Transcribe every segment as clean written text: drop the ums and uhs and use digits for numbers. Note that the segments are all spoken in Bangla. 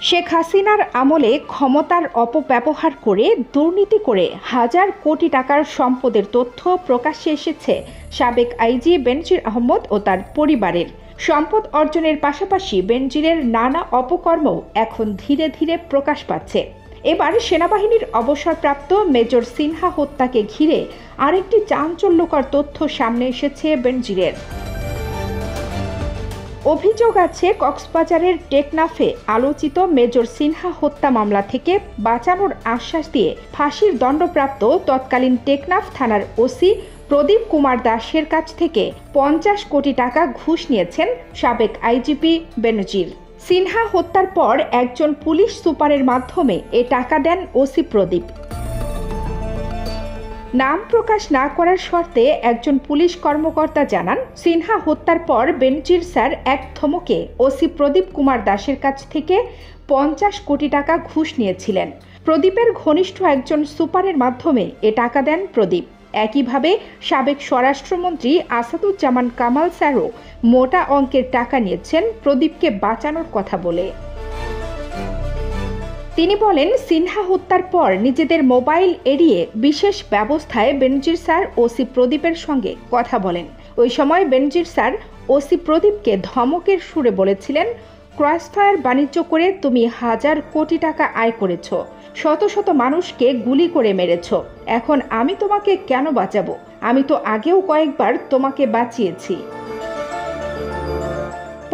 শেখ হাসিনার আমলে ক্ষমতার অপব্যবহার করে দুর্নীতি করে হাজার কোটি টাকার সম্পদের তথ্য প্রকাশ্যে এসেছে সাবেক আইজি বেনজির আহমদ ও তার পরিবারের। সম্পদ অর্জনের পাশাপাশি বেনজিরের নানা অপকর্মও এখন ধীরে ধীরে প্রকাশ পাচ্ছে। এবার সেনাবাহিনীর অবসরপ্রাপ্ত মেজর সিনহা হত্যাকে ঘিরে আরেকটি চাঞ্চল্যকর তথ্য সামনে এসেছে বেনজিরের। অভিযোগ আছে কক্সবাজারের টেকনাফে আলোচিত মেজর সিনহা হত্যা মামলা থেকে বাঁচানোর আশ্বাস দিয়ে ফাঁসির দণ্ডপ্রাপ্ত তৎকালীন টেকনাফ থানার ওসি প্রদীপ কুমার দাসের কাছ থেকে 50 কোটি টাকা ঘুষ নিয়েছেন সাবেক আইজিপি বেনজির। সিনহা হত্যার পর একজন পুলিশ সুপারের মাধ্যমে এ টাকা দেন ওসি প্রদীপ। নাম প্রকাশ না করার শর্তে একজন পুলিশ কর্মকর্তা জানান, সিনহা হত্যার পর বেনজির স্যার এক ধমকে ওসি প্রদীপ কুমার দাসের কাছ থেকে 50 কোটি টাকা ঘুষ নিয়েছিলেন। প্রদীপের ঘনিষ্ঠ একজন সুপারের মাধ্যমে এ টাকা দেন প্রদীপ। একইভাবে সাবেক স্বরাষ্ট্রমন্ত্রী আসাদুজ্জামান কামাল স্যারও মোটা অঙ্কের টাকা নিয়েছেন প্রদীপকে বাঁচানোর কথা বলে। তিনি বলেন, সিনহা হত্যার পর নিজেদের মোবাইল এড়িয়ে বিশেষ ব্যবস্থায় বেনজির স্যার ওসি প্রদীপের সঙ্গে কথা বলেন। ওই সময় বেনজির স্যার ওসি প্রদীপকে ধমকের সুরে বলেছিলেন, ক্রসফায়ার বাণিজ্য করে তুমি হাজার কোটি টাকা আয় করেছ, শত শত মানুষকে গুলি করে মেরেছ, এখন আমি তোমাকে কেন বাঁচাবো? আমি তো আগেও কয়েকবার তোমাকে বাঁচিয়েছি।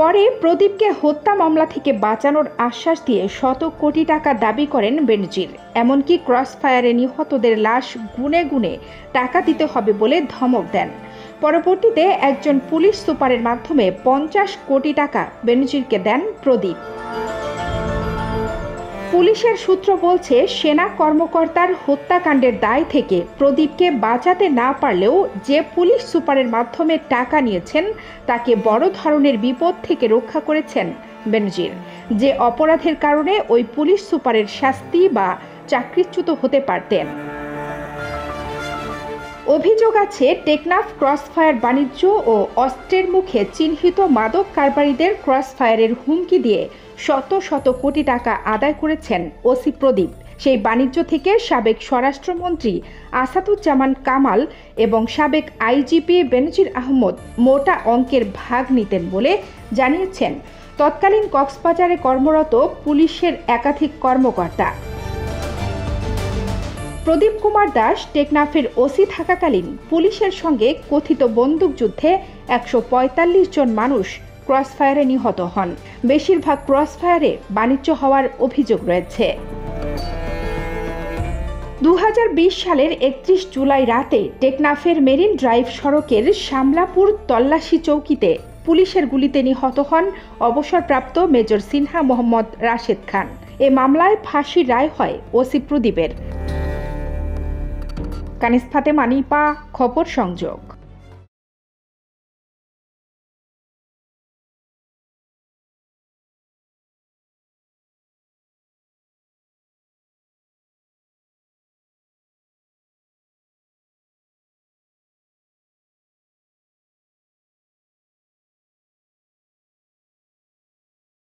পরে প্রদীপকে হত্যা মামলা থেকে বাঁচানোর আশ্বাস দিয়ে শত কোটি টাকা দাবি করেন বেনজির। এমনকি ক্রসফায়ারে নিহতদের লাশ গুনে গুনে টাকা দিতে হবে বলে ধমক দেন। পরবর্তীতে একজন পুলিশ সুপারের মাধ্যমে 50 কোটি টাকা বেনজিরকে দেন প্রদীপ। পুলিশের সূত্র বলছে, সেনা কর্মকর্তার হত্যাকাণ্ডের দায় থেকে প্রদীপকে বাঁচাতে না পারলেও যে পুলিশ সুপারের মাধ্যমে টাকা নিয়েছেন তাকে বড় ধরনের বিপদ থেকে রক্ষা করেছেন বেনজির, যে অপরাধের কারণে ওই পুলিশ সুপারের শাস্তি বা চাকরিচ্যুত হতে পারতেন। অভিযোগ আছে টেকনাফ ক্রসফায়ার বাণিজ্য ও অস্ত্রের মুখে চিহ্নিত মাদক কারবারিদের ক্রসফায়ারের হুমকি দিয়ে শত শত কোটি টাকা আদায় করেছেন ওসি প্রদীপ। সেই বাণিজ্য থেকে সাবেক স্বরাষ্ট্রমন্ত্রী আসাদুজ্জামান কামাল এবং সাবেক আইজিপি বেনজির আহমদ মোটা অঙ্কের ভাগ নিতেন বলে জানিয়েছেন তৎকালীন কক্সবাজারে কর্মরত পুলিশের একাধিক কর্মকর্তা। প্রদীপ কুমার দাস টেকনাফের ওসি থাকাকালীন পুলিশের সঙ্গে কথিত বন্দুকযুদ্ধে 145 জন মানুষ ক্রসফায়ারে নিহত হন। বেশিরভাগ ক্রসফায়ারে বাণিজ্য হওয়ার অভিযোগ রয়েছে। 2020 সালের 31 জুলাই রাতে টেকনাফের মেরিন ড্রাইভ সড়কের শামলাপুর তল্লাশি চৌকিতে পুলিশের গুলিতে নিহত হন অবসরপ্রাপ্ত মেজর সিনহা মোহাম্মদ রাশেদ খান। এ মামলায় ফাঁসির রায় হয় ওসি প্রদীপের। কানিস ফাতেমা নিপা, খবর সংযোগ।